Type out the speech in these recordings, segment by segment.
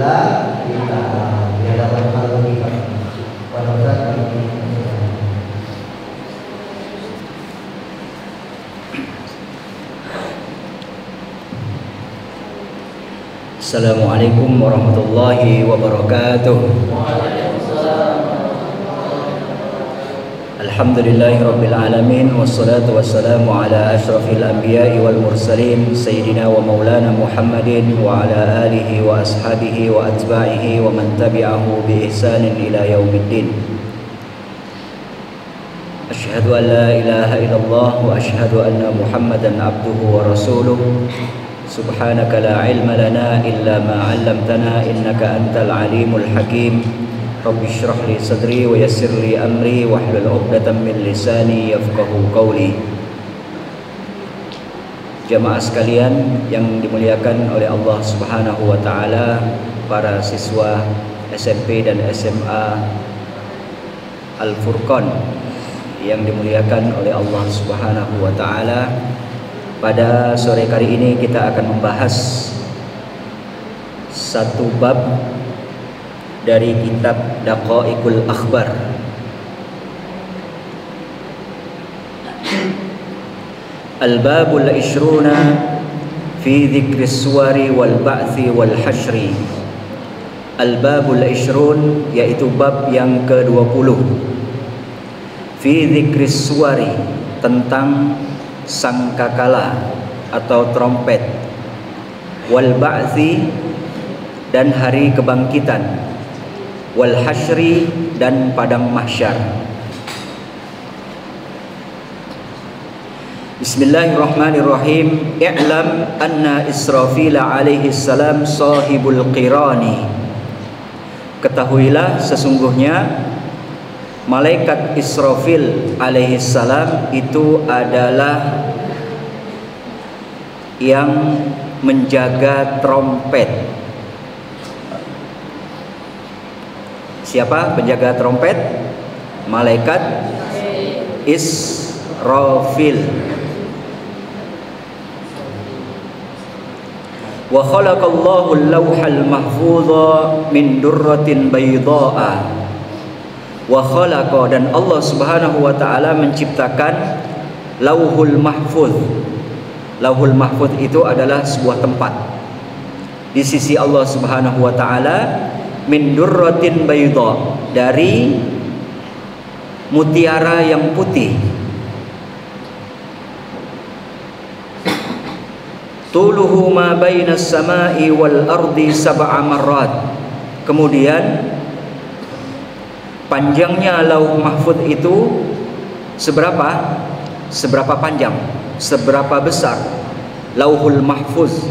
lillahi ta'ala. Di hadapan Allah kita. Pada saat ini. Assalamualaikum warahmatullahi wabarakatuh. Alhamdulillahi rabbil alamin, wassalatu wassalamu ala ashrafil anbiya'i wal mursalin sayyidina wa maulana Muhammadin wa ala alihi wa ashabihi wa atba'ihi wa man tabi'ahu bi ihsanin ila yaumiddin. Asyhadu an la ilaha illallah wa asyhadu anna Muhammadan abduhu wa rasuluh. Subhanaka la ilma lana illa ma 'allamtana innaka antal alimul hakim. Rabbi shrah li sadri wa yassir li amri wahlul 'uqdatam min lisani yafqahu qawli. Jamaah sekalian yang dimuliakan oleh Allah Subhanahu wa taala, para siswa SMP dan SMA Al-Furqan yang dimuliakan oleh Allah Subhanahu wa taala. Pada sore kali ini kita akan membahas satu bab dari kitab Daqaiqul Akhbar. Al-babul ishruna fi dzikris suwari wal ba'thi wal hasyri. Al-babul ishrun yaitu bab yang ke-20. Fi dzikris suwari, tentang sangkakala atau trompet, wal ba'thi, dan hari kebangkitan, wal hasyri, dan padang mahsyar. Bismillahirrahmanirrahim. I'lam anna Israfil alaihi salam sahibul qirani. Ketahuilah sesungguhnya malaikat Israfil alaihi salam itu adalah yang menjaga trompet. Siapa penjaga trompet? Malaikat Israfil. Wa khalaqallahu al-lawhal mahfudha min durratin bayda'a. Wa khalaqa, dan Allah Subhanahu wa taala menciptakan Lauhul Mahfuz. Lauhul Mahfuz itu adalah sebuah tempat di sisi Allah Subhanahu wa taala, min durratin bayda, dari mutiara yang putih. Tuluhu ma bainas samai wal ardi sab'a marrat. Kemudian panjangnya Lauh Mahfuz itu seberapa? Seberapa panjang? Seberapa besar Lauhul Mahfuz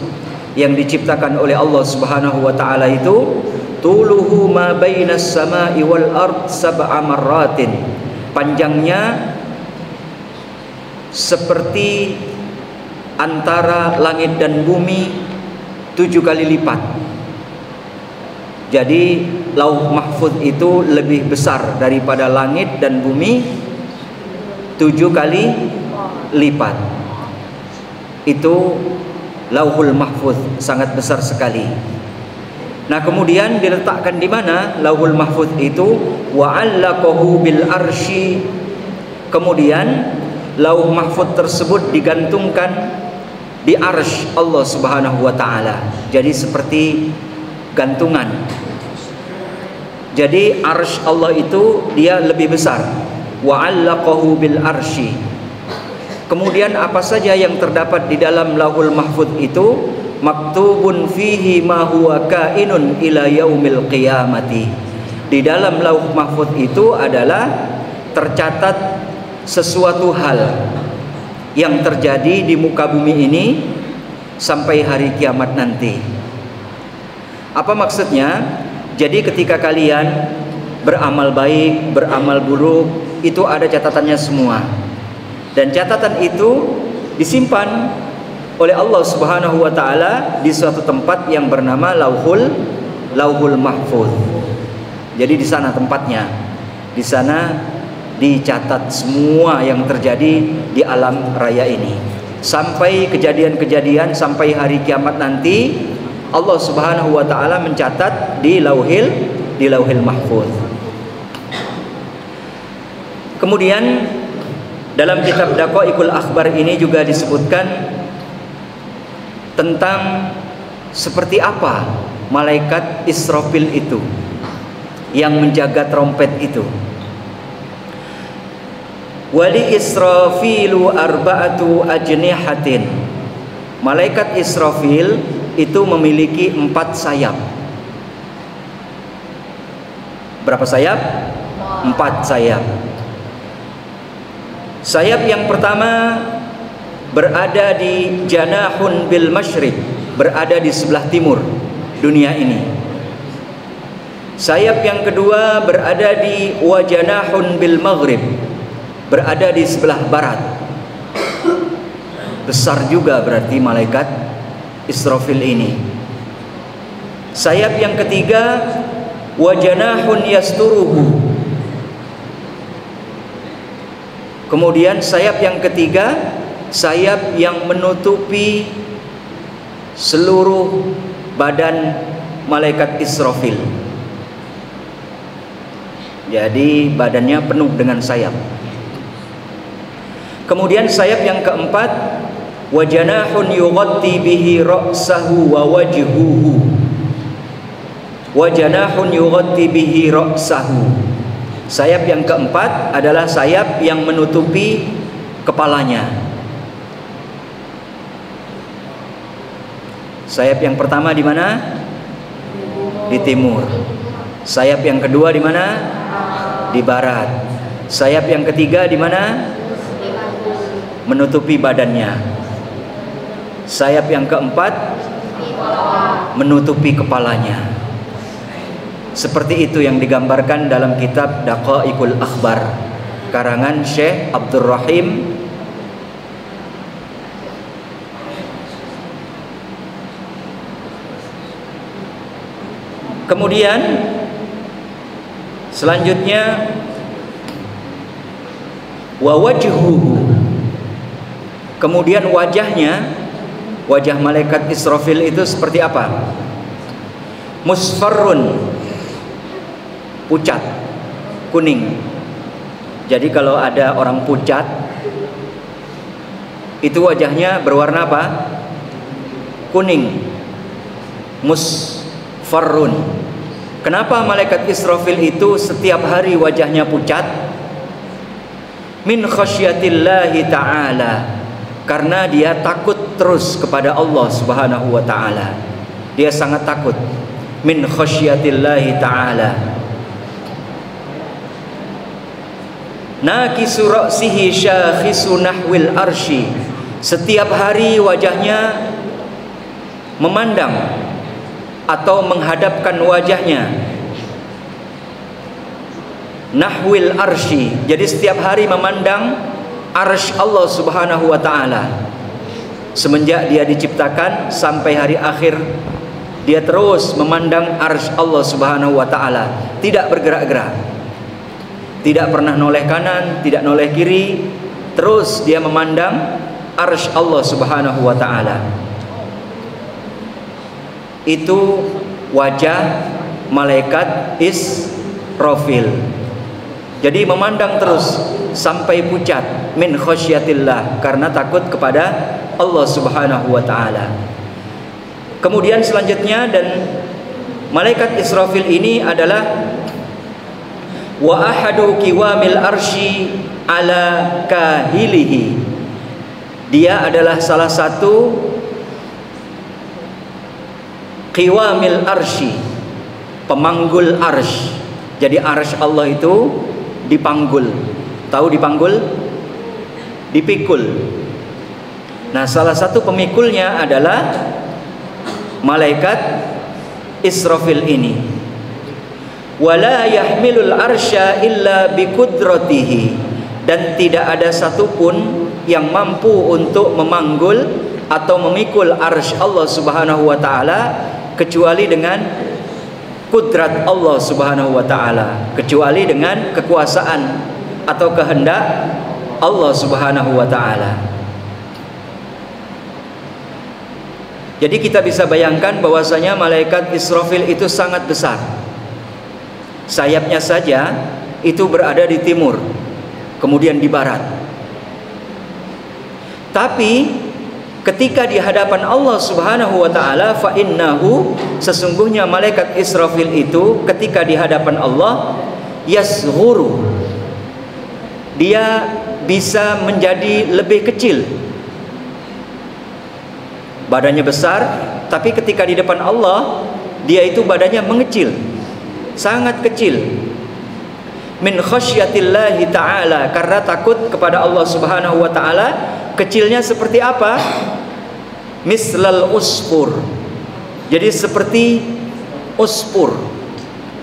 yang diciptakan oleh Allah Subhanahu wa taala itu? Tuluhu ma bainas samai wal ard sab'a marratin. Panjangnya seperti antara langit dan bumi 7 kali lipat. Jadi Lauh Mahfuz itu lebih besar daripada langit dan bumi 7 kali lipat. Itu Lauhul Mahfuz, sangat besar sekali. Nah, kemudian diletakkan di mana Lauhul Mahfuz itu? Wa 'allaqahu bil arsy. Kemudian Lauh Mahfuz tersebut digantungkan di arsy Allah Subhanahu wa taala. Jadi seperti gantungan. Jadi arsy Allah itu dia lebih besar. Wa 'allaqahu bil arsy. Kemudian apa saja yang terdapat di dalam Lauhul Mahfuz itu? Maktubun fihi ma huwa kainun ila yaumil qiyamati. Di dalam Lauh Mahfuz itu adalah tercatat sesuatu hal yang terjadi di muka bumi ini sampai hari kiamat nanti. Apa maksudnya? Jadi ketika kalian beramal baik, beramal buruk, itu ada catatannya semua. Dan catatan itu disimpan oleh Allah Subhanahu wa taala di suatu tempat yang bernama Lauhul Mahfuz. Jadi di sana tempatnya. Di sana dicatat semua yang terjadi di alam raya ini. Sampai kejadian-kejadian, sampai hari kiamat nanti, Allah Subhanahu wa taala mencatat di lauhil mahfuz. Kemudian dalam kitab Daqaiqul Akhbar ini juga disebutkan tentang seperti apa malaikat Israfil itu yang menjaga trompet itu. Wali Israfilu arba'atu ajnihatin. Malaikat Israfil itu memiliki 4 sayap. Berapa sayap? 4 sayap. Sayap yang pertama berada di janahun bil masyriq, berada di sebelah timur dunia ini. Sayap yang kedua berada di wajanahun bil maghrib, berada di sebelah barat. Besar juga berarti malaikat Israfil ini. Sayap yang ketiga wajanahun yasturuhu. Kemudian sayap yang ketiga, sayap yang menutupi seluruh badan malaikat Israfil. Jadi badannya penuh dengan sayap. Kemudian sayap yang keempat, wajanahun yughatti bihi ra'sahu wa wajhuhu. Wajanahun yughatti bihi ra'sahu. Sayap yang keempat adalah sayap yang menutupi kepalanya. Sayap yang pertama di mana? Di timur. Sayap yang kedua di mana? Di barat. Sayap yang ketiga di mana? Menutupi badannya. Sayap yang keempat menutupi kepalanya. Seperti itu yang digambarkan dalam kitab Daqaiqul Akhbar karangan Syekh Abdul Rahim Kemudian selanjutnya wa wajhuhu. Kemudian wajahnya, wajah malaikat Israfil itu seperti apa? Musfarrun, pucat, kuning. Jadi kalau ada orang pucat, itu wajahnya berwarna apa? Kuning. Musfarrun. Kenapa malaikat Israfil itu setiap hari wajahnya pucat? Min khasyatillahi ta'ala. Karena dia takut terus kepada Allah Subhanahu wa ta'ala. Dia sangat takut. Min khasyatillahi ta'ala. Nakisu ra'sihi syakhisu nahwil arsy. Setiap hari wajahnya memandang atau menghadapkan wajahnya nahwil arsy. Jadi setiap hari memandang arsy Allah Subhanahu wa ta'ala. Semenjak dia diciptakan sampai hari akhir, dia terus memandang arsy Allah Subhanahu wa ta'ala, tidak bergerak-gerak. Tidak pernah noleh kanan, tidak noleh kiri, terus dia memandang arsy Allah Subhanahu wa ta'ala. Itu wajah malaikat Israfil. Jadi memandang terus sampai pucat, min khasyatillah, karena takut kepada Allah Subhanahu wa ta'ala. Kemudian selanjutnya, dan malaikat Israfil ini adalah wa ahadu kiwamil arsy ala kahilihi. Dia adalah salah satu qiwamil arsy, pemanggul arsy. Jadi arsy Allah itu dipanggul. Tahu dipanggul? Dipikul. Nah, salah satu pemikulnya adalah malaikat Israfil ini. Wala yahmilul arsya illa biqudratihi. Dan tidak ada satupun yang mampu untuk memanggul atau memikul arsy Allah Subhanahu wa ta'ala kecuali dengan kudrat Allah Subhanahu wa ta'ala, kecuali dengan kekuasaan atau kehendak Allah Subhanahu wa ta'ala. Jadi kita bisa bayangkan bahwasanya malaikat Israfil itu sangat besar. Sayapnya saja itu berada di timur, kemudian di barat. Tapi ketika di hadapan Allah Subhanahu wa taala, fa innahu, sesungguhnya malaikat Israfil itu ketika di hadapan Allah yasghuru, dia bisa menjadi lebih kecil. Badannya besar, tapi ketika di depan Allah dia itu badannya mengecil, sangat kecil. Min khasyatillahi ta'ala, karena takut kepada Allah Subhanahu wa ta'ala. Kecilnya seperti apa? Mislal usfur, jadi seperti usfur.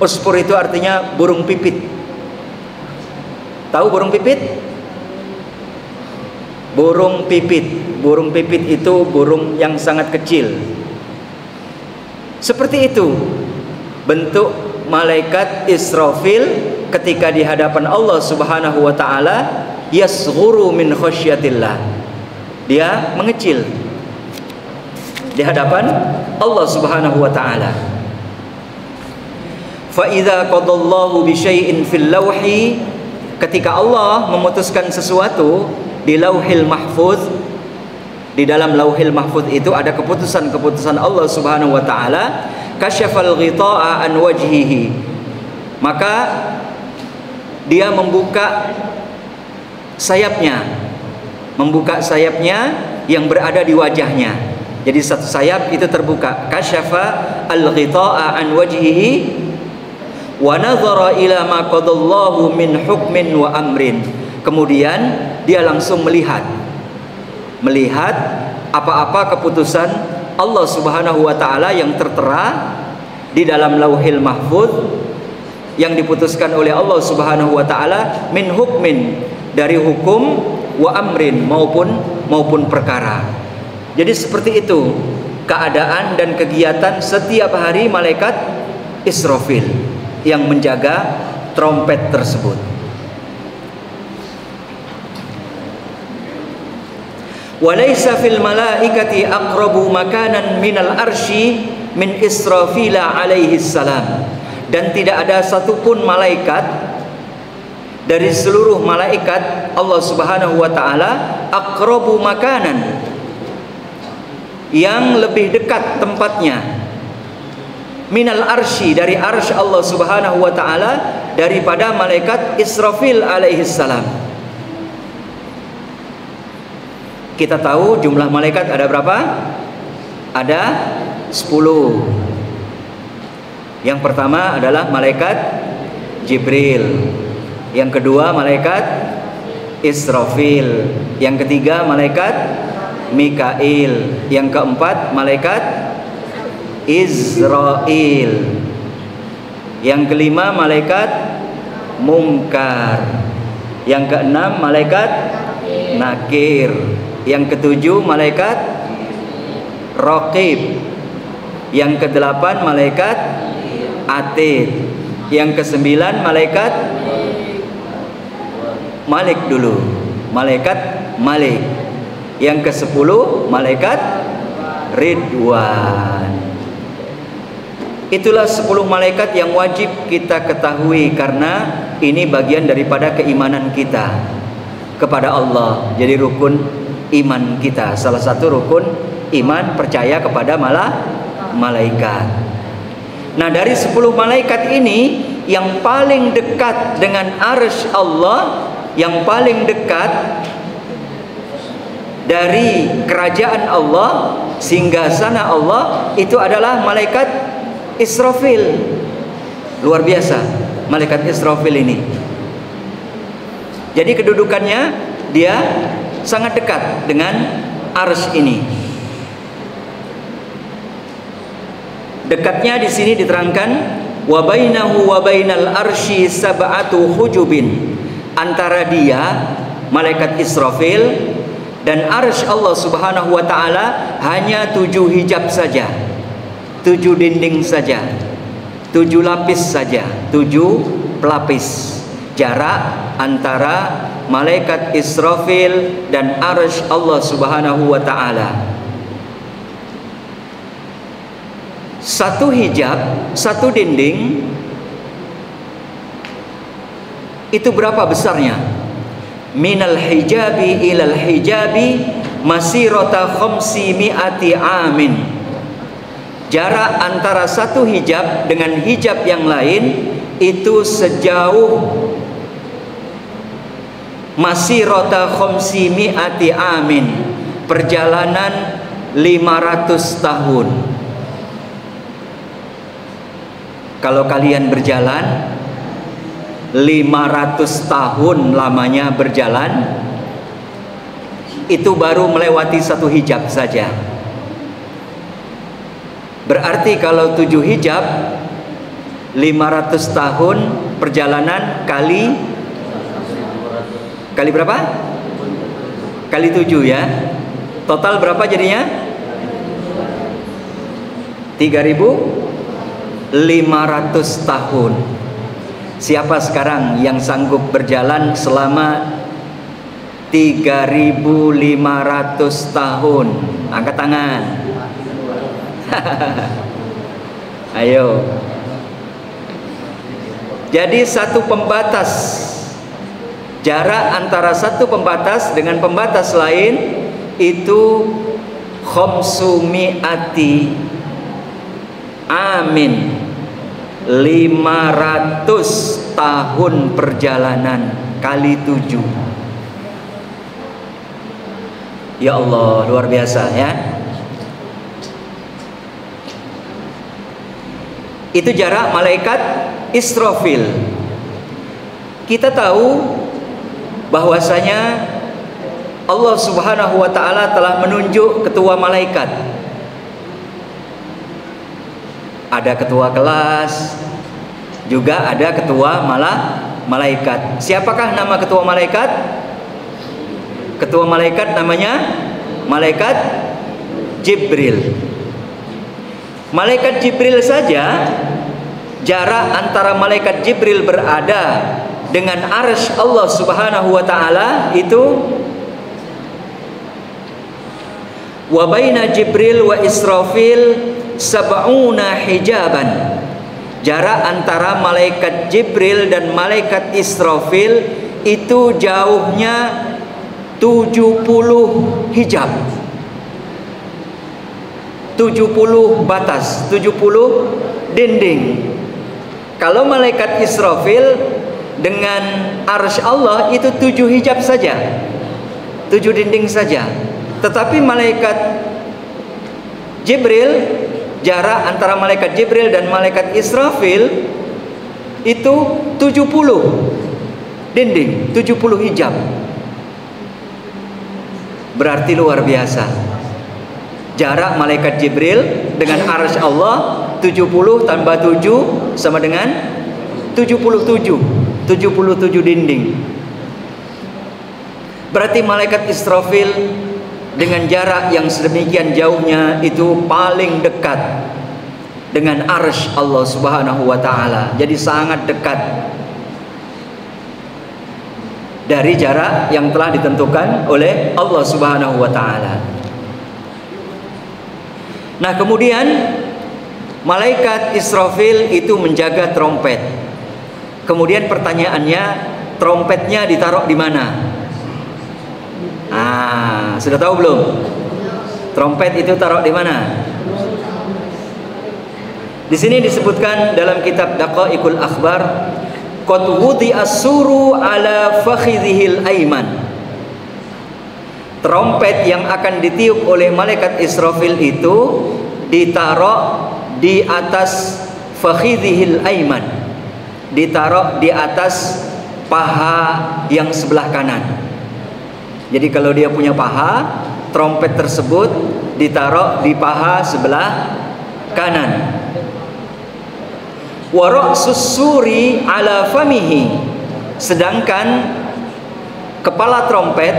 Usfur itu artinya burung pipit. Tahu burung pipit? Burung pipit. Burung pipit itu burung yang sangat kecil. Seperti itu bentuk malaikat Israfil ketika di hadapan Allah Subhanahu wa taala, yasghuru min khasyatillah. Dia mengecil di hadapan Allah Subhanahu wa taala. Fa idza qadallahu bi syai'in fil lauhi, ketika Allah memutuskan sesuatu di Lauhil Mahfuz, di dalam Lauhil Mahfuz itu ada keputusan-keputusan Allah Subhanahu wa taala. Kasyafal ghita'a an wajhihi, maka dia membuka sayapnya, yang berada di wajahnya. Jadi satu sayap itu terbuka. Kasyafa al-ghita'a an wajhihi wa nadhara ila ma qadallahu min hukmin wa amrin. Kemudian dia langsung melihat apa-apa keputusan Allah Subhanahu wa taala yang tertera di dalam Lauhil Mahfuz, yang diputuskan oleh Allah Subhanahu wa taala, min hukmin, dari hukum, wa amrin, maupun perkara. Jadi seperti itu keadaan dan kegiatan setiap hari malaikat Israfil yang menjaga trompet tersebut. Walaysa fil malaikati aqrabu makanan minal arsy min Israfila alaihi salam, dan tidak ada satupun malaikat dari seluruh malaikat Allah Subhanahu wa taala aqrabu makanan, yang lebih dekat tempatnya, minal arsy, dari arsy Allah Subhanahu wa taala, daripada malaikat Israfil alaihi salam. Kita tahu jumlah malaikat ada berapa? Ada 10. Yang pertama adalah malaikat Jibril, yang kedua malaikat Israfil, yang ketiga malaikat Mikail, yang keempat malaikat Israil, yang kelima malaikat Munkar, yang keenam malaikat Nakir, yang ketujuh malaikat Raqib, yang kedelapan malaikat Atid, yang kesembilan malaikat Malik dulu, malaikat Malik, yang kesepuluh malaikat Ridwan. Itulah 10 malaikat yang wajib kita ketahui, karena ini bagian daripada keimanan kita kepada Allah. Jadi rukun iman kita, salah satu rukun iman, percaya kepada malaikat. Nah, dari 10 malaikat ini yang paling dekat dengan arsy Allah, yang paling dekat dari kerajaan Allah, singgasana Allah, itu adalah malaikat Israfil. Luar biasa malaikat Israfil ini. Jadi kedudukannya dia sangat dekat dengan arsy ini. Dekatnya di sini diterangkan, wa bainahu wa bainal arsy sab'atu hujubin, antara dia malaikat Israfil dan arsy Allah Subhanahu wa taala hanya 7 hijab saja, 7 dinding saja, 7 lapis saja, 7 pelapis jarak antara malaikat Israfil dan arsy Allah Subhanahu wa taala. Satu hijab, satu dinding itu berapa besarnya? Minal hijabi ilal hijabi masirata khamsi mi'ati amin. Jarak antara satu hijab dengan hijab yang lain itu sejauh masirata khamsi mi'ati amin, perjalanan 500 tahun. Kalau kalian berjalan 500 tahun lamanya berjalan, itu baru melewati satu hijab saja. Berarti kalau 7 hijab 500 tahun perjalanan kali berapa? Kali 7 ya. Total berapa jadinya? 3.500 tahun. Siapa sekarang yang sanggup berjalan selama 3.500 tahun? Angkat tangan. Ayo. Jadi satu pembatas, jarak antara satu pembatas dengan pembatas lain itu khamsumi'ati amin, 500 tahun perjalanan kali 7. Ya Allah, luar biasa ya. Itu jarak malaikat Israfil. Kita tahu bahwasanya Allah Subhanahu wa taala telah menunjuk ketua malaikat. Ada ketua kelas, juga ada ketua malaikat. Siapakah nama ketua malaikat? Ketua malaikat namanya malaikat Jibril. Malaikat Jibril saja, jarak antara malaikat Jibril berada dengan arsy Allah Subhanahu wa taala itu wa baina Jibril wa Israfil sab'una hijaban. Jarak antara malaikat Jibril dan malaikat Israfil itu jauhnya 70 hijab, 70 batas, 70 dinding. Kalau malaikat Israfil dengan arsy Allah itu 7 hijab saja, 7 dinding saja. Tetapi malaikat Jibril, jarak antara malaikat Jibril dan malaikat Israfil itu 70 dinding, 70 hijab. Berarti luar biasa. Jarak malaikat Jibril dengan arsy Allah 70 tambah 7 sama dengan 77 dinding. Berarti malaikat Israfil dengan jarak yang sedemikian jauhnya itu paling dekat dengan arsy Allah Subhanahu wa taala. Jadi sangat dekat dari jarak yang telah ditentukan oleh Allah Subhanahu wa taala. Nah, kemudian malaikat Israfil itu menjaga trompet. Kemudian pertanyaannya, trompetnya ditaruh di mana? Sudah tahu belum? Trompet itu taruh di mana? Di sini disebutkan dalam kitab Daqaiqul Akhbar, qad wudi'a as-suru ala fakhidhihil aiman. Trompet yang akan ditiup oleh malaikat Israfil itu ditaruh di atas fakhidhihil aiman, ditaruh di atas paha yang sebelah kanan. Jadi kalau dia punya paha, trompet tersebut ditaruh di paha sebelah kanan. Wa ra'sus suri ala famihi, sedangkan kepala trompet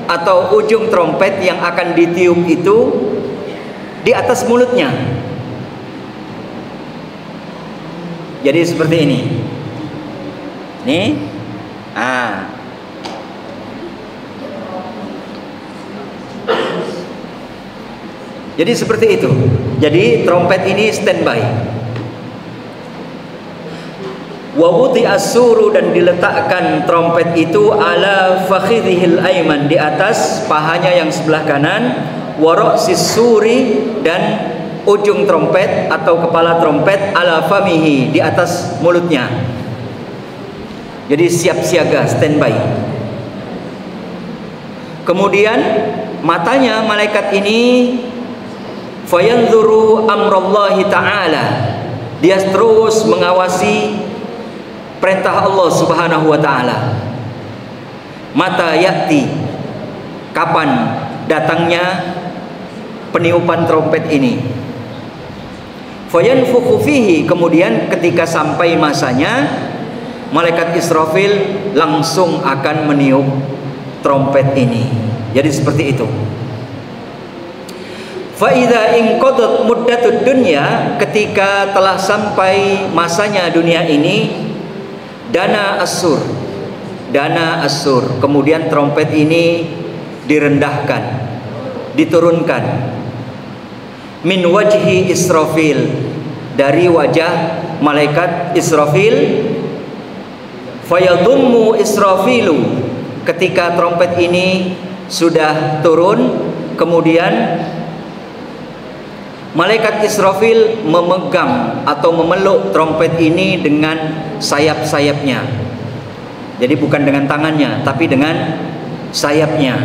atau ujung trompet yang akan ditiup itu di atas mulutnya. Jadi seperti ini. Nih. Jadi seperti itu. Jadi trompet ini standby. Wa wudi'a as-suru, dan diletakkan trompet itu ala fakhidhil ayman, di atas pahanya yang sebelah kanan, wa ra'sis suri, dan ujung trompet atau kepala trompet ala famihi, di atas mulutnya. Jadi siap siaga, standby. Kemudian matanya malaikat ini fayanzuru amrallahi ta'ala, dia terus mengawasi perintah Allah Subhanahu wa ta'ala. Mata ya'ti, kapan datangnya peniupan trompet ini. Fayanfukhu fihi, kemudian ketika sampai masanya, malaikat Israfil langsung akan meniup trompet ini. Jadi seperti itu. Fa idza inqadat muddatud dunya, ketika telah sampai masanya dunia ini, dana as-sur, kemudian trompet ini direndahkan, diturunkan, min wajhi Israfil, dari wajah malaikat Israfil. Fayadummu Israfilu, ketika trompet ini sudah turun, kemudian malaikat Israfil memegang atau memeluk trompet ini dengan sayap-sayapnya. Jadi bukan dengan tangannya, tapi dengan sayapnya.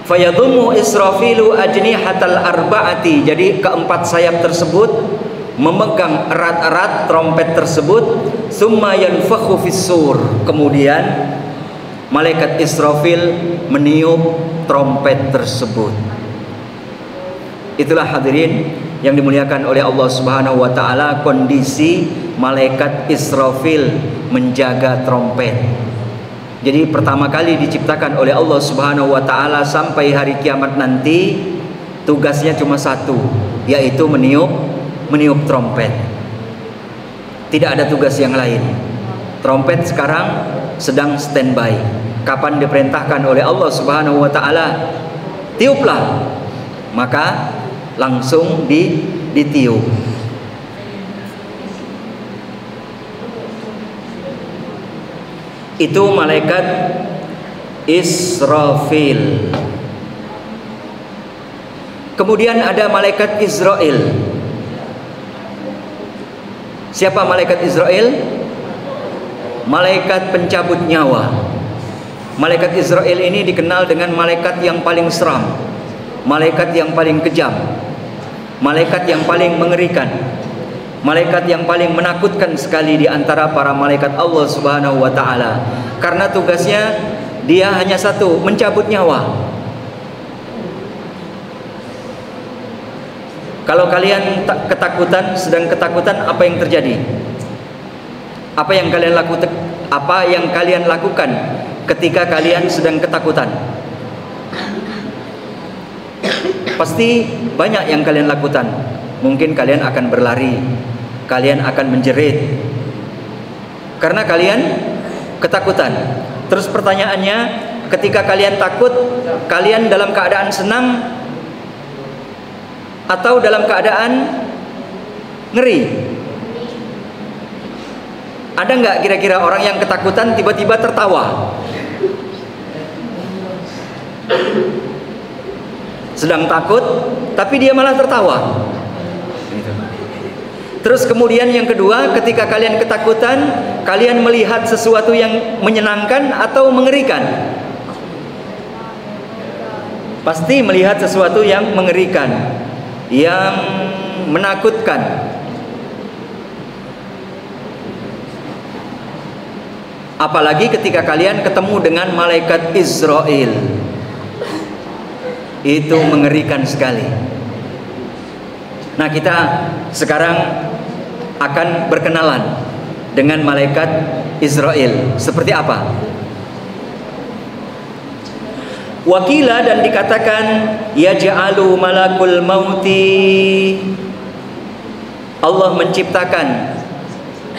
Fayadummu Israfilu ajnihatal arba'ati, jadi keempat sayap tersebut memegang erat-erat trompet tersebut. Summa yanfakhu fis-sur, kemudian malaikat Israfil meniup trompet tersebut. Itulah hadirin yang dimuliakan oleh Allah Subhanahu wa taala, kondisi malaikat Israfil menjaga trompet. Jadi pertama kali diciptakan oleh Allah Subhanahu wa taala, sampai hari kiamat nanti tugasnya cuma satu, yaitu meniup trompet. Tidak ada tugas yang lain. Trompet sekarang sedang standby. Kapan diperintahkan oleh Allah Subhanahu wa taala, tiuplah, maka langsung ditiup. Itu malaikat Israfil. Kemudian ada malaikat Israel. Siapa malaikat Israel? Malaikat pencabut nyawa. Malaikat Israel ini dikenal dengan malaikat yang paling seram, malaikat yang paling kejam, malaikat yang paling mengerikan, malaikat yang paling menakutkan sekali di antara para malaikat Allah Subhanahu wa taala. Karena tugasnya dia hanya satu, mencabut nyawa. Kalau kalian ketakutan, sedang ketakutan, apa yang terjadi? Apa yang kalian lakukan ketika kalian sedang ketakutan? Pasti banyak yang kalian lakukan. Mungkin kalian akan berlari, kalian akan menjerit, karena kalian ketakutan. Terus pertanyaannya, ketika kalian takut, kalian dalam keadaan senang atau dalam keadaan ngeri? Ada nggak kira-kira orang yang ketakutan tiba-tiba tertawa? Sedang takut, tapi dia malah tertawa. Terus kemudian yang kedua, ketika kalian ketakutan, kalian melihat sesuatu yang menyenangkan atau mengerikan? Pasti melihat sesuatu yang mengerikan, yang menakutkan. Apalagi ketika kalian ketemu dengan malaikat Israel, itu mengerikan sekali. Nah, kita sekarang akan berkenalan dengan malaikat Israel. Seperti apa? Wakila, dan dikatakan, yaj'alu malakul mauti, Allah menciptakan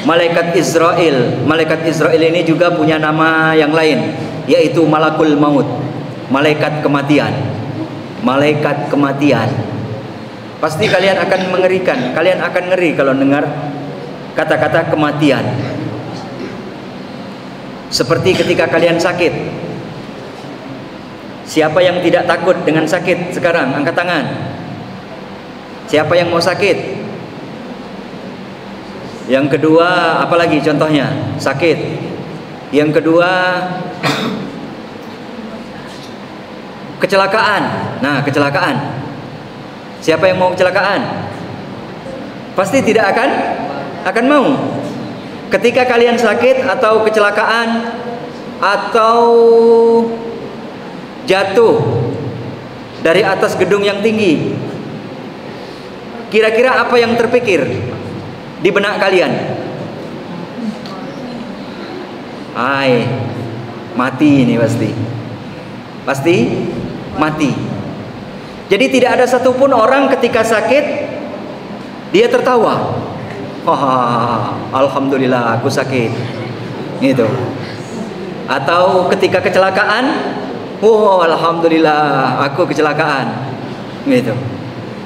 malaikat Israel. Malaikat Israel ini juga punya nama yang lain, yaitu malakul maut, malaikat kematian. malaikat kematian. Pasti kalian akan mengerikan, kalian akan ngeri kalau dengar kata-kata kematian. Seperti ketika kalian sakit. Siapa yang tidak takut dengan sakit sekarang? Angkat tangan. Siapa yang mau sakit? Yang kedua, apalagi contohnya? Sakit. Yang kedua, kecelakaan. Nah, kecelakaan. Siapa yang mau kecelakaan? Pasti tidak akan mau. Ketika kalian sakit atau kecelakaan atau jatuh dari atas gedung yang tinggi, kira-kira apa yang terpikir di benak kalian? Hai, mati ini pasti. Pasti mati. Jadi tidak ada satupun orang ketika sakit dia tertawa. Alhamdulillah aku sakit. Gitu. Atau ketika kecelakaan, alhamdulillah aku kecelakaan. Gitu.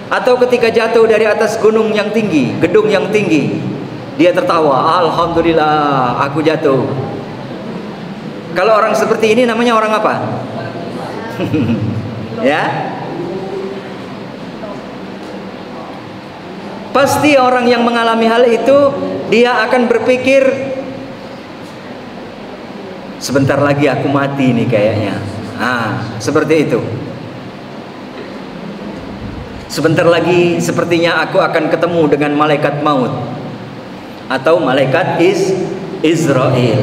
Atau ketika jatuh dari atas gunung yang tinggi, gedung yang tinggi, dia tertawa, alhamdulillah aku jatuh. Kalau orang seperti ini namanya orang apa? Ya. Pasti orang yang mengalami hal itu dia akan berpikir, sebentar lagi aku mati nih kayaknya. Seperti itu. Sebentar lagi sepertinya aku akan ketemu dengan malaikat maut atau malaikat Israel.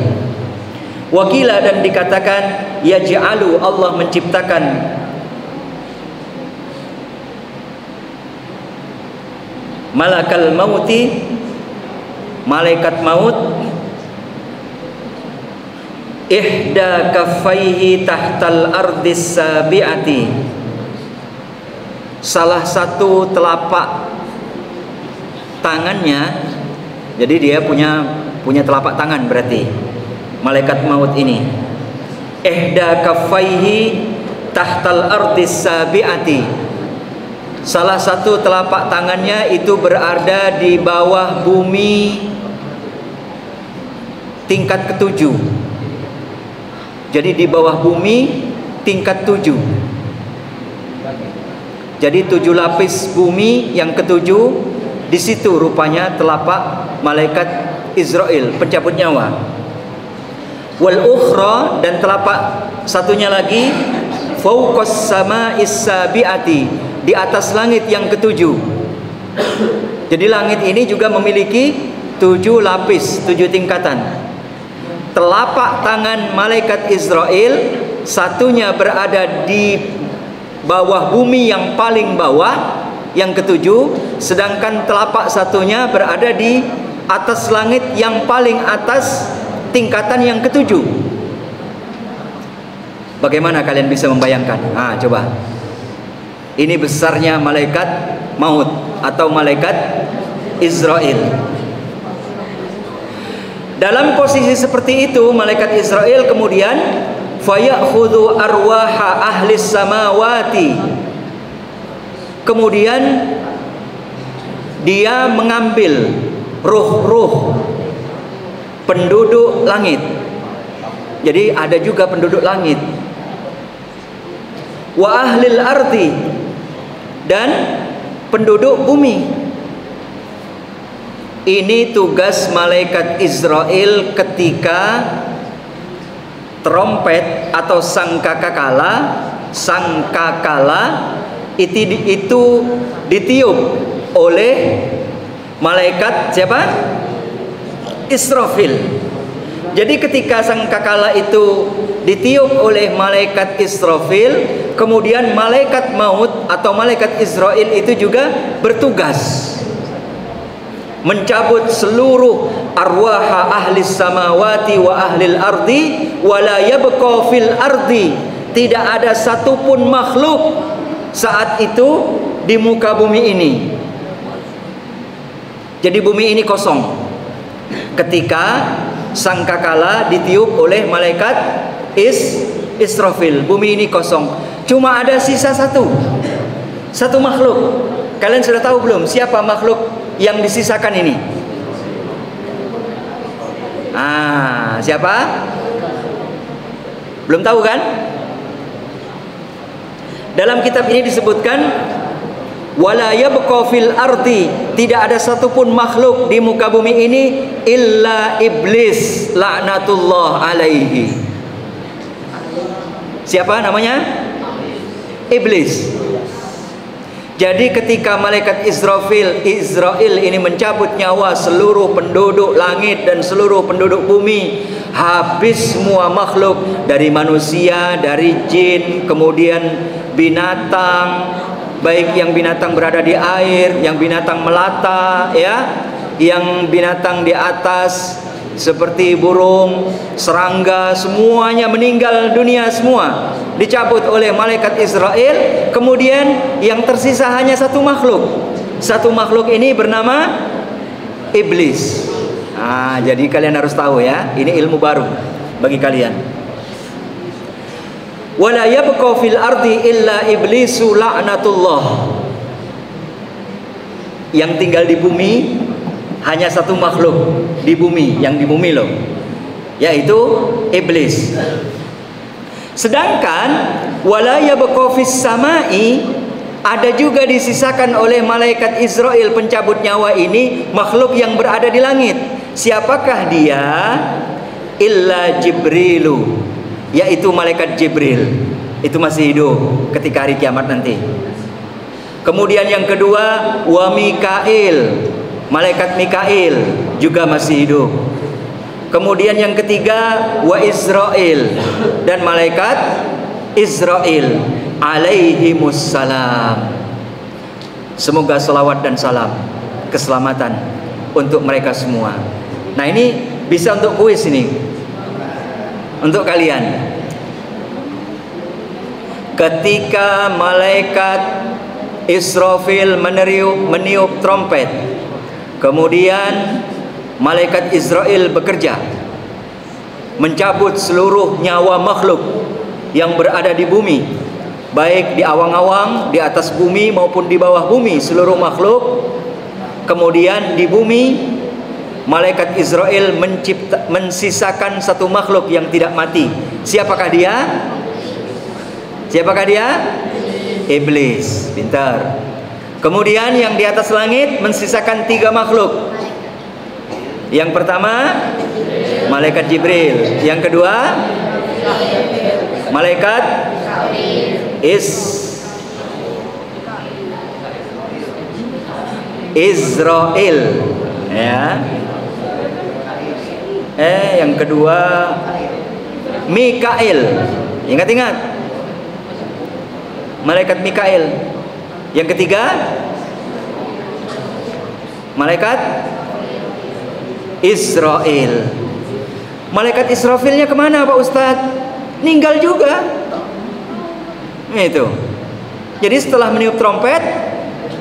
Wakila, dan dikatakan yaj'alu, Allah menciptakan malakal mauti, malaikat maut, ihda kaffaihi tahtal ardis sabi'ati, salah satu telapak tangannya. Jadi dia punya telapak tangan berarti malaikat maut ini. Ihda kaffaihi tahtal ardis sabi'ati, salah satu telapak tangannya itu berada di bawah bumi tingkat ketujuh. Jadi di bawah bumi tingkat 7. Jadi 7 lapis bumi, yang ketujuh di situ rupanya telapak malaikat Israel, pencabut nyawa. Wal ukhra, dan telapak satunya lagi fauqas sama'is sabi'ati, di atas langit yang ketujuh. Jadi langit ini juga memiliki 7 lapis, 7 tingkatan. Telapak tangan malaikat Israel satunya berada di bawah bumi yang paling bawah, yang ketujuh, sedangkan telapak satunya berada di atas langit yang paling atas, tingkatan yang ketujuh. Bagaimana kalian bisa membayangkan? Coba. Ini besarnya malaikat maut atau malaikat Israel. Dalam posisi seperti itu, malaikat Israel kemudian fayakhudhu arwaha ahlis samawati, kemudian dia mengambil ruh-ruh penduduk langit. Jadi ada juga penduduk langit. Wa ahlil ardi, dan penduduk bumi. Ini tugas malaikat Israel ketika trompet atau sangkakala itu ditiup oleh malaikat siapa? Israfil. Jadi ketika sangkakala itu ditiup oleh malaikat Israfil, kemudian malaikat maut atau malaikat Israel itu juga bertugas mencabut seluruh arwaha ahli samawati wa ahlil ardi wa la yabqa fil ardi. Tidak ada satupun makhluk saat itu di muka bumi ini. Jadi bumi ini kosong ketika sangkakala ditiup oleh malaikat Israfil. Bumi ini kosong, Cuma ada sisa satu makhluk. Kalian sudah tahu belum siapa makhluk yang disisakan ini? Siapa? Belum tahu kan? Dalam kitab ini disebutkan wala yabqa fil ardi, tidak ada satupun makhluk di muka bumi ini illa iblis laknatullah alaihi. Siapa namanya? Iblis. Jadi ketika malaikat Israel ini mencabut nyawa seluruh penduduk langit dan seluruh penduduk bumi, habis semua makhluk, dari manusia, dari jin, kemudian binatang, baik yang binatang berada di air, yang binatang melata, ya, yang binatang di atas seperti burung, serangga, semuanya meninggal dunia semua, dicabut oleh malaikat Israel. Kemudian yang tersisa hanya satu makhluk. Satu makhluk ini bernama iblis. Jadi kalian harus tahu ya, ini ilmu baru bagi kalian. Wala yabqa fil ardi illa iblisu la'natullah. Yang tinggal di bumi hanya satu makhluk di bumi, yang di bumi loh, yaitu iblis. Sedangkan wala yabqa fis samai, ada juga disisakan oleh malaikat Israel pencabut nyawa ini makhluk yang berada di langit. Siapakah dia? Illa Jibrilu, yaitu malaikat Jibril. Itu masih hidup ketika hari kiamat nanti. Kemudian yang kedua, wa Mikail, malaikat Mikail juga masih hidup. Kemudian yang ketiga, wa Israel, dan malaikat Israel alaihimussalam. Semoga selawat dan salam keselamatan untuk mereka semua. Nah, ini bisa untuk kuis ini, untuk kalian. Ketika malaikat Israfil meniup trompet, kemudian malaikat Israel bekerja mencabut seluruh nyawa makhluk yang berada di bumi, baik di awang-awang, di atas bumi maupun di bawah bumi, seluruh makhluk. Kemudian di bumi malaikat Israel mensisakan satu makhluk yang tidak mati. Siapakah dia? Siapakah dia? Iblis. Pintar. Kemudian yang di atas langit mensisakan 3 makhluk. Yang pertama malaikat Jibril, yang kedua malaikat Israel, ya. Yang kedua Mikail. Ingat-ingat, malaikat Mikail. Yang ketiga malaikat Israel. Malaikat Israfilnya kemana Pak Ustadz? Ninggal juga. Itu. Jadi setelah meniup trompet,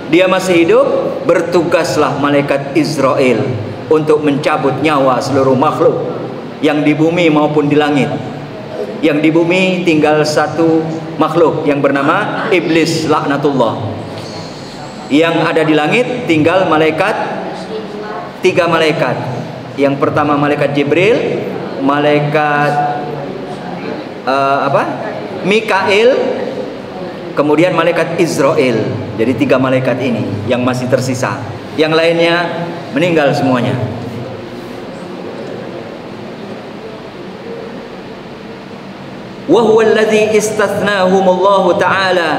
dia masih hidup. Bertugaslah malaikat Israel untuk mencabut nyawa seluruh makhluk yang di bumi maupun di langit. Yang di bumi tinggal satu makhluk yang bernama Iblis laknatullah. Yang ada di langit tinggal malaikat, 3 malaikat. Yang pertama malaikat Jibril, malaikat Mikail, kemudian malaikat Israel. Jadi 3 malaikat ini yang masih tersisa. Yang lainnya meninggal semuanya. Wa huwa alladhi istathnahumullahu ta'ala.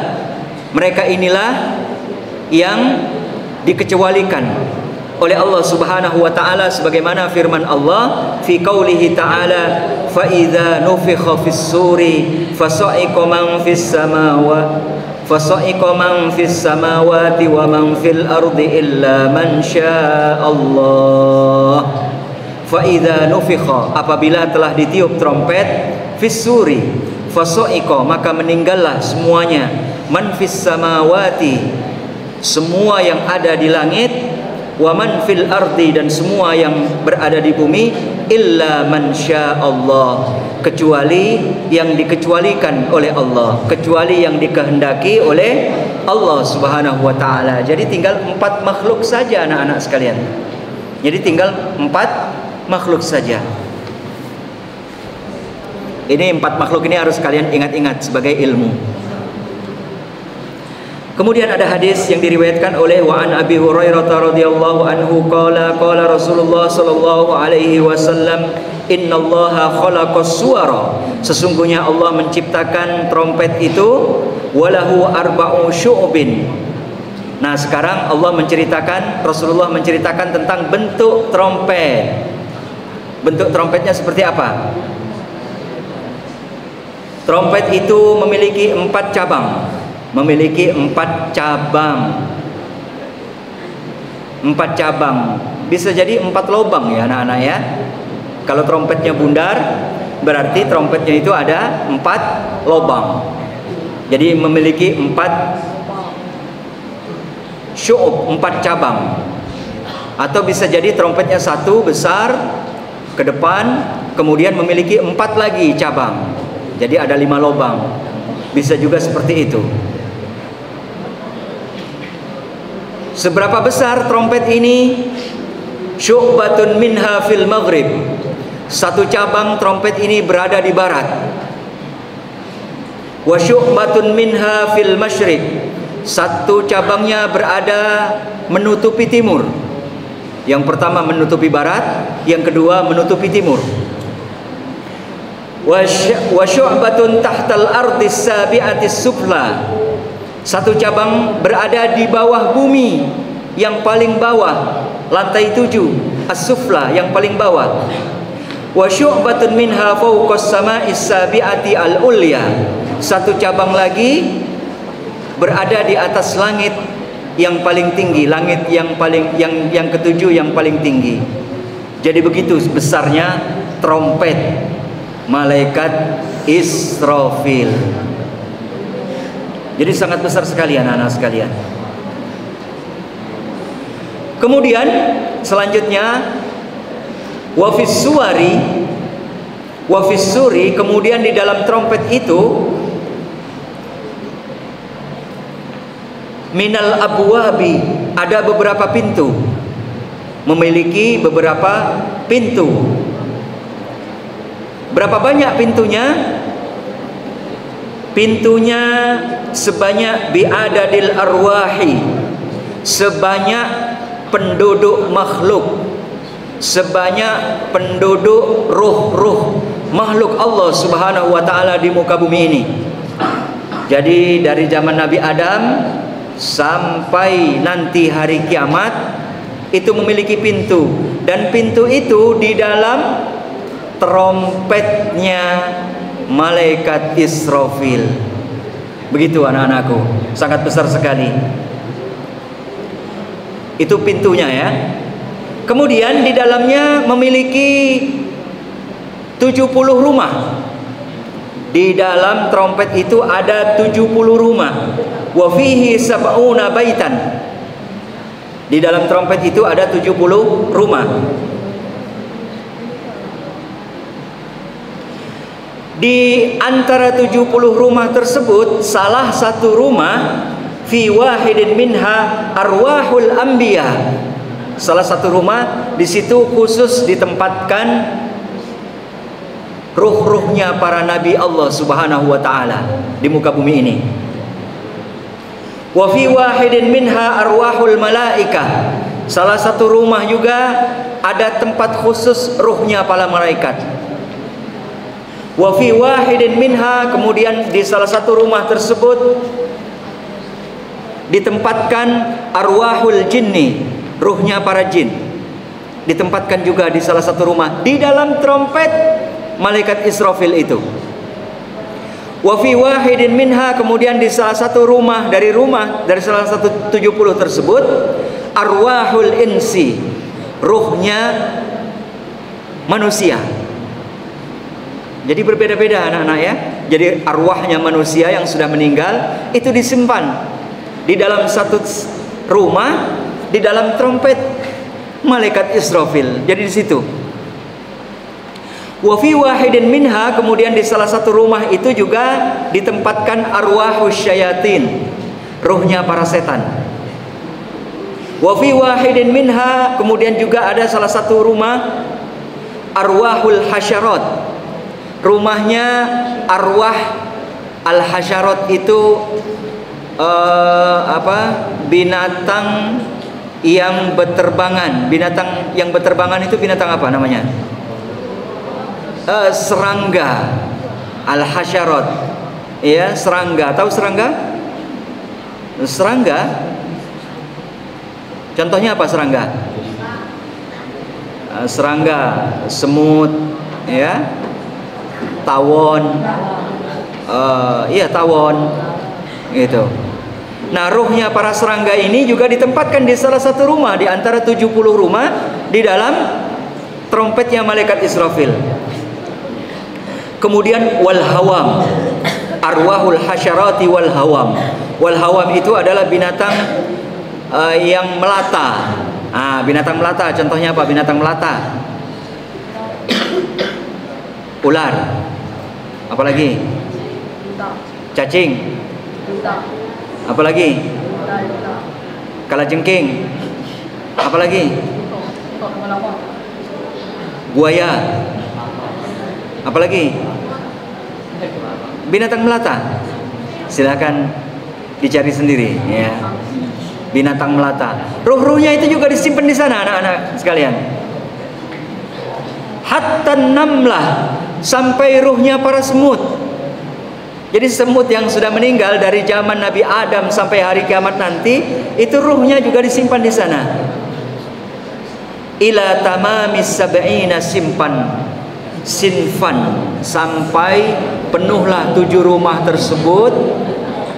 Mereka inilah yang dikecualikan oleh Allah Subhanahu wa taala, sebagaimana firman Allah fi qaulihi ta'ala, fa idza nufikha fis suri fasa'iqa man fis samawati wa man fil ardi illa man syaa Allah. Fa idza nufikha, apabila telah ditiup trompet, fis suri fasa'iqa, maka meninggallah semuanya, man fis samawati, semua yang ada di langit, wa man fil ardi, dan semua yang berada di bumi, illa man Allah, kecuali yang dikecualikan oleh Allah, kecuali yang dikehendaki oleh Allah Subhanahu wa taala. Jadi tinggal 4 makhluk saja anak-anak sekalian. Jadi tinggal 4 makhluk saja. Ini 4 makhluk ini harus kalian ingat-ingat sebagai ilmu. Kemudian ada hadis yang diriwayatkan oleh wa an Abi Hurairah radhiyallahu anhu qala Rasulullah sallallahu alaihi wasallam innallaha khalaqas suwara, sesungguhnya Allah menciptakan trompet itu walahu arba'u syu'bin. Nah, sekarang Rasulullah menceritakan tentang bentuk trompet. Bentuk trompetnya seperti apa? Trompet itu memiliki 4 cabang. Memiliki 4 cabang. 4 cabang. Bisa jadi 4 lubang ya anak-anak ya. Kalau trompetnya bundar, berarti trompetnya itu ada 4 lubang. Jadi memiliki 4 syu'ub, 4 cabang. Atau bisa jadi trompetnya 1 besar ke depan, kemudian memiliki 4 lagi cabang. Jadi ada 5 lubang. Bisa juga seperti itu. Seberapa besar trompet ini? Syu'batun minha fil maghrib. 1 cabang trompet ini berada di barat. Wa syu'batun minha fil masyriq. 1 cabangnya berada menutupi timur. Yang pertama menutupi barat, yang kedua menutupi timur. Wa syu'batun tahtal ardis sabi'atis sufla. 1 cabang berada di bawah bumi yang paling bawah, lantai 7, as-sufla yang paling bawah. Wa syu'batun minha fawqas sama'is sabi'ati al-ulya. 1 cabang lagi berada di atas langit yang paling tinggi, langit yang ketujuh yang paling tinggi. Jadi begitu besarnya trompet malaikat Israfil. Jadi sangat besar sekali anak-anak sekalian. Kemudian selanjutnya wafis suri, kemudian di dalam trompet itu minal abwabi, ada beberapa pintu, memiliki beberapa pintu. Berapa banyak pintunya? Pintunya sebanyak bi'adadil arwahi, sebanyak penduduk makhluk, sebanyak penduduk ruh-ruh makhluk Allah Subhanahu wa taala di muka bumi ini. Jadi dari zaman Nabi Adam sampai nanti hari kiamat itu memiliki pintu, dan pintu itu di dalam trompetnya malaikat Israfil. Begitu anak-anakku, sangat besar sekali. Itu pintunya ya. Kemudian di dalamnya memiliki 70 rumah. Di dalam trompet itu ada 70 rumah. Wa fihi sab'una baitan. Di dalam trompet itu ada 70 rumah. Di antara 70 rumah tersebut, salah satu rumah fi wahidin minha arwahul anbiya. Salah satu rumah di situ khusus ditempatkan ruh-ruhnya para nabi Allah Subhanahu wa taala di muka bumi ini. Wa fi wahidin minha arwahul malaikah. Salah satu rumah juga ada tempat khusus ruhnya para malaikat. Wa fi wahidin minha, kemudian di salah satu rumah tersebut ditempatkan arwahul jinni, ruhnya para jin. Ditempatkan juga di salah satu rumah di dalam trompet malaikat Israfil itu. Wa fi wahidin minha, kemudian di salah satu rumah dari salah satu 70 tersebut arwahul insi, ruhnya manusia. Jadi berbeda-beda anak-anak ya. Jadi arwahnya manusia yang sudah meninggal itu disimpan di dalam satu rumah, di dalam trompet malaikat Israfil. Jadi di situ Wa fi wahidin minha, kemudian di salah satu rumah itu juga ditempatkan arwahus syayatin, ruhnya para setan. Wa fi wahidin minha, kemudian juga ada salah satu rumah arwahul hasyarat, rumahnya arwah al hasyarat itu binatang yang berterbangan. Binatang yang berterbangan itu binatang apa namanya? Serangga. Al hasyarat, ya, serangga. Tahu serangga? Serangga, contohnya apa serangga? Serangga, semut, ya, tawon, tawon, gitu. Nah, ruhnya para serangga ini juga ditempatkan di salah satu rumah di antara 70 rumah di dalam trompetnya malaikat Israfil. Kemudian wal hawam, arwahul hasyarati wal hawam. Wal hawam itu adalah binatang yang melata. Binatang melata, contohnya apa? Binatang melata. Ular. Apalagi? Cacing. Apalagi? Kalajengking. Apalagi? Buaya. Apalagi? Binatang melata. Silakan dicari sendiri, ya. Binatang melata. Ruh-ruhnya itu juga disimpan di sana, anak-anak sekalian. Hatta namlah, sampai ruhnya para semut. Jadi semut yang sudah meninggal dari zaman Nabi Adam sampai hari kiamat nanti, itu ruhnya juga disimpan di sana. Ila tamamis sab'ina sinfan, sampai penuhlah 7 rumah tersebut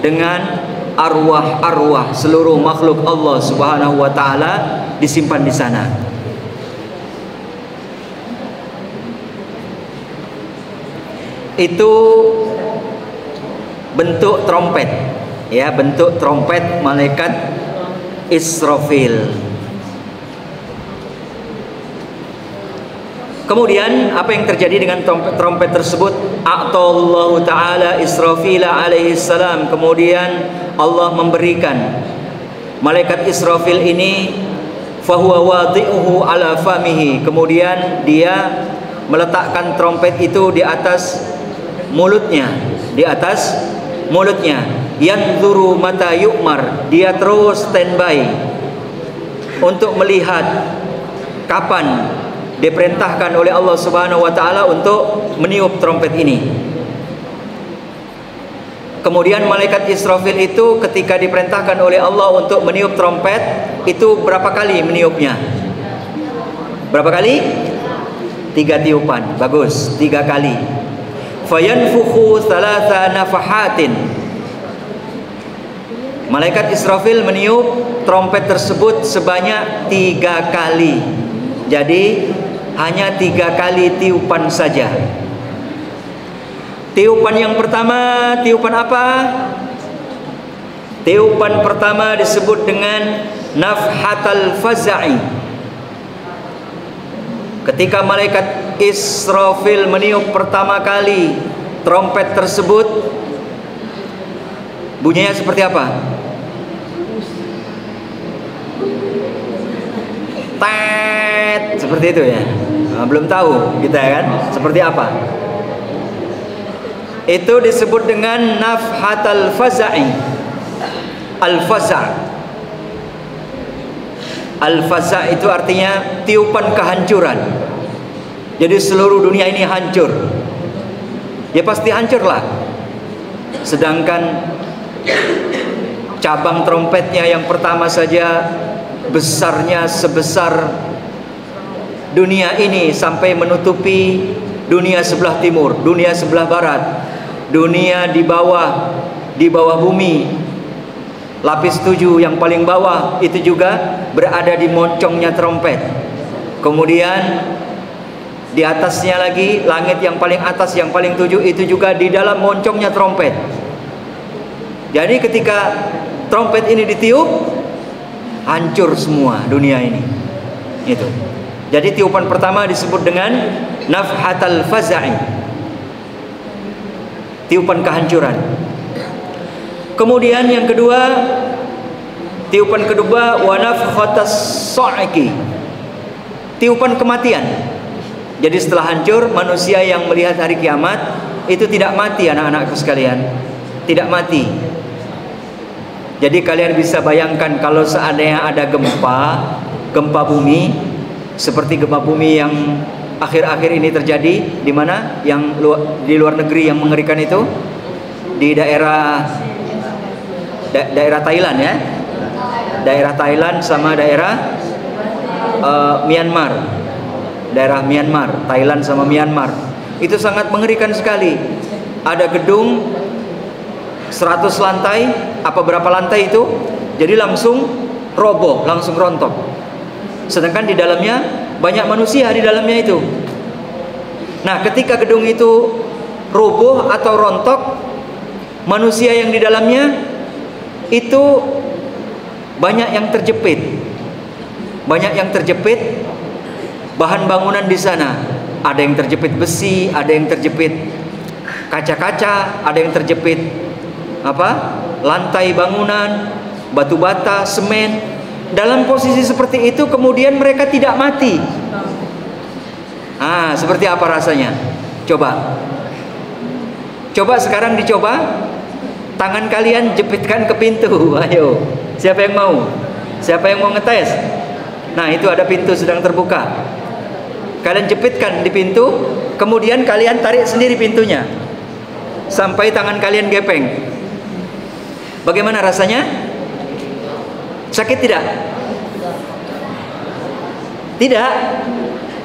dengan arwah-arwah seluruh makhluk Allah Subhanahu wa taala disimpan di sana. Itu bentuk trompet, ya, bentuk trompet malaikat Israfil. Kemudian apa yang terjadi dengan trompet tersebut? A'tallahu ta'ala Israfil alaihi salam. Kemudian Allah memberikan malaikat Israfil ini, fahuwa wadi'uhu ala famihi. Kemudian dia meletakkan trompet itu di atas mulutnya, di atas mulutnya. Yanzuru mata yu'mar, dia terus standby untuk melihat kapan diperintahkan oleh Allah Subhanahu wa taala untuk meniup trompet ini. Kemudian malaikat Israfil itu ketika diperintahkan oleh Allah untuk meniup trompet, itu berapa kali meniupnya? Berapa kali? 3 tiupan. Bagus, 3 kali. Fayanfukhu 3 nafahatin. Malaikat Israfil meniup trompet tersebut sebanyak 3 kali. Jadi hanya 3 kali tiupan saja. Tiupan yang pertama, tiupan apa? Tiupan pertama disebut dengan nafhatal faza'i. Ketika malaikat Israfil meniup pertama kali trompet tersebut, bunyinya seperti apa? Tet, seperti itu ya. Belum tahu kita ya kan, seperti apa? Itu disebut dengan nafhatal faza'i. Al-faza'. Al-faza' itu artinya tiupan kehancuran. Jadi seluruh dunia ini hancur. Ya pasti hancurlah. Sedangkan cabang trompetnya yang pertama saja besarnya sebesar dunia ini sampai menutupi dunia sebelah timur, dunia sebelah barat, dunia di bawah bumi. Lapis 7 yang paling bawah itu juga berada di moncongnya trompet. Kemudian di atasnya lagi, langit yang paling atas yang paling 7 itu juga di dalam moncongnya trompet. Jadi ketika trompet ini ditiup, hancur semua dunia ini. Itu. Jadi tiupan pertama disebut dengan nafhatal faza'i, tiupan kehancuran. Kemudian yang kedua, tiupan kedua wa nafhatas sa'iqi, tiupan kematian. Jadi setelah hancur, manusia yang melihat hari kiamat itu tidak mati, anak-anakku sekalian, tidak mati. Jadi kalian bisa bayangkan kalau seandainya ada gempa bumi seperti gempa bumi yang akhir-akhir ini terjadi di mana? Yang di luar negeri yang mengerikan itu, di daerah Thailand ya. Daerah Thailand sama daerah Myanmar. Daerah Myanmar, Thailand sama Myanmar. Itu sangat mengerikan sekali. Ada gedung 100 lantai, apa berapa lantai itu? Jadi langsung roboh, langsung rontok. Sedangkan di dalamnya banyak manusia di dalamnya itu. Nah, ketika gedung itu roboh atau rontok, manusia yang di dalamnya itu banyak yang terjepit. Banyak yang terjepit bahan bangunan di sana. Ada yang terjepit besi, ada yang terjepit kaca-kaca, ada yang terjepit lantai bangunan, batu bata, semen. Dalam posisi seperti itu kemudian mereka tidak mati. Seperti apa rasanya? Coba sekarang dicoba. Tangan kalian jepitkan ke pintu. Ayo, siapa yang mau? Siapa yang mau ngetes? Nah, itu ada pintu sedang terbuka. Kalian jepitkan di pintu, kemudian kalian tarik sendiri pintunya sampai tangan kalian gepeng. Bagaimana rasanya? Sakit tidak? Tidak?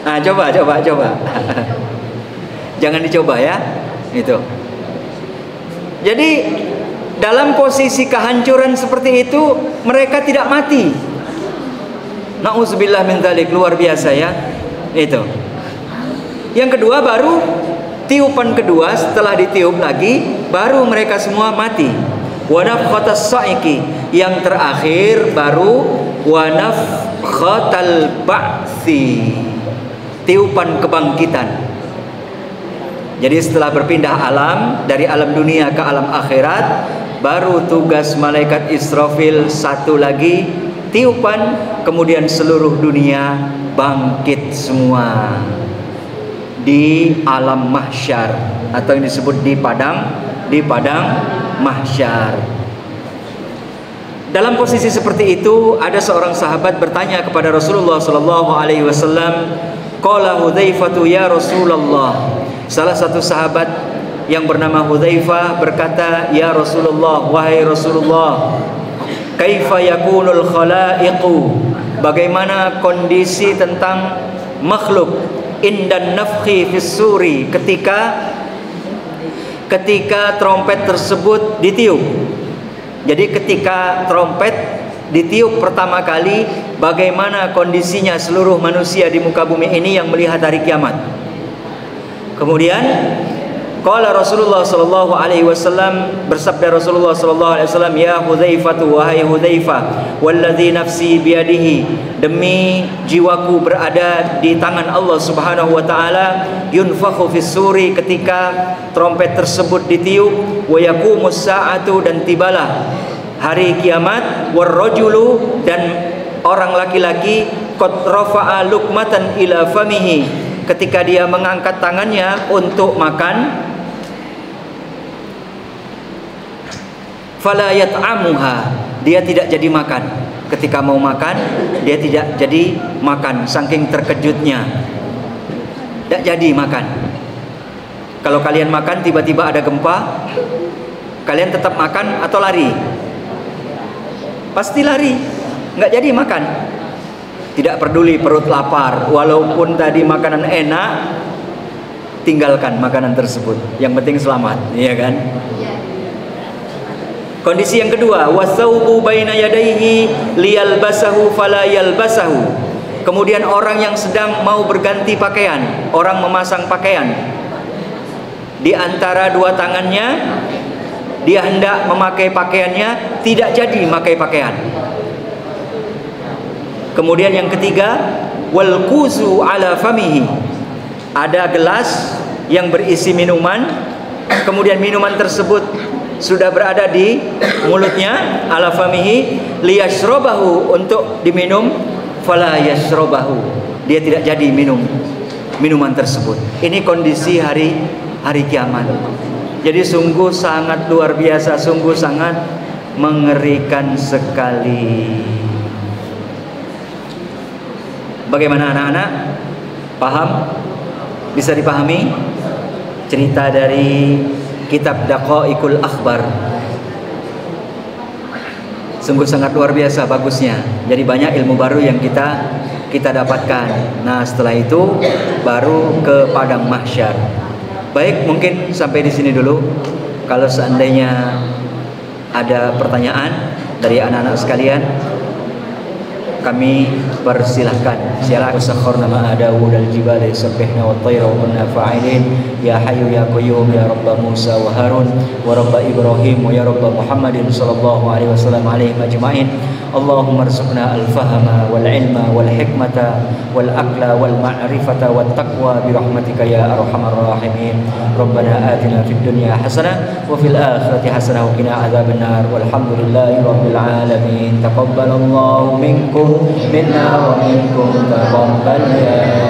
Nah, coba. Jangan dicoba ya. Itu. Jadi dalam posisi kehancuran seperti itu mereka tidak mati. Nauzubillah min dzalik, luar biasa ya. Itu. Yang kedua, baru tiupan kedua, setelah ditiup lagi baru mereka semua mati. Wa nafkhatas sa'iqi, yang terakhir baru wa nafkhatal ba'tsi, tiupan kebangkitan. Jadi setelah berpindah alam dari alam dunia ke alam akhirat, baru tugas malaikat Israfil satu lagi, tiupan, kemudian seluruh dunia bangkit semua di alam mahsyar, atau yang disebut di padang mahsyar. Dalam posisi seperti itu, ada seorang sahabat bertanya kepada Rasulullah sallallahu alaihi wasallam, qala Hudzaifah ya Rasulullah. Salah satu sahabat yang bernama Hudzaifah berkata, ya Rasulullah, wahai Rasulullah, kaifa yakunul khalaiqu, bagaimana kondisi tentang makhluk indan nafkhi fis suri, ketika trompet tersebut ditiup. Jadi ketika trompet ditiup pertama kali, bagaimana kondisinya seluruh manusia di muka bumi ini yang melihat hari kiamat. Kemudian qala Rasulullah sallallahu alaihi wasallam, bersabda Rasulullah sallallahu alaihi wasallam, ya Hudzaifah, wahai Hudzaifah, walladzi nafsi biyadihi, demi jiwaku berada di tangan Allah Subhanahu wa taala, yunfakhu fis suri, ketika trompet tersebut ditiup, wa yaqumus saatu, dan tibalah hari kiamat, warrajulu, dan orang laki-laki, qad rafa'a luqmatan ila famihi, ketika dia mengangkat tangannya untuk makan, fala yat'amuha, dia tidak jadi makan. Ketika mau makan, dia tidak jadi makan, saking terkejutnya tidak jadi makan. Kalau kalian makan tiba-tiba ada gempa, kalian tetap makan atau lari? Pasti lari, nggak jadi makan. Tidak peduli perut lapar, walaupun tadi makanan enak, tinggalkan makanan tersebut. Yang penting selamat, iya kan? Kondisi yang kedua, wasaubu baina yadayhi liyalbasahu fala yalbasahu. Kemudian orang yang sedang mau berganti pakaian, orang memasang pakaian, di antara dua tangannya dia hendak memakai pakaiannya, tidak jadi memakai pakaian. Kemudian yang ketiga, wal kuzu ala famihi. Ada gelas yang berisi minuman, kemudian minuman tersebut sudah berada di mulutnya, ala famihi, liyashrobahu, untuk diminum, fala yashrobahu, dia tidak jadi minum minuman tersebut. Ini kondisi hari kiamat. Jadi sungguh sangat luar biasa, sungguh sangat mengerikan sekali. Bagaimana anak-anak? Paham? Bisa dipahami? Cerita dari kitab Daqaiqul Akhbar. Sungguh sangat luar biasa bagusnya. Jadi banyak ilmu baru yang kita dapatkan. Nah, setelah itu baru ke padang mahsyar. Baik, mungkin sampai di sini dulu. Kalau seandainya ada pertanyaan dari anak-anak sekalian, kami persilahkan. Silakan. Sakharna ma'a Dawud al-jibala yusabbihna wat-tayra wa kunna fa'ilin. Ya Hayyu ya Qayyum ya Rabb Musa wa Harun wa Rabb Ibrahim wa ya Rabb Muhammadin sallallahu alaihi wasallam alaihim ajma'in. Allahumma arzuqna al-fahma wal ilma wal hikmata wal aqla wal ma'rifata wat taqwa bi rahmatika ya arhamar rahimin. Rabbana atina fid dunya hasanah wa fil akhirati hasanah wa qina adzabannar. Walhamdulillahi rabbil alamin. Taqabbalallahu minkum minna wa minkum taqabbal ya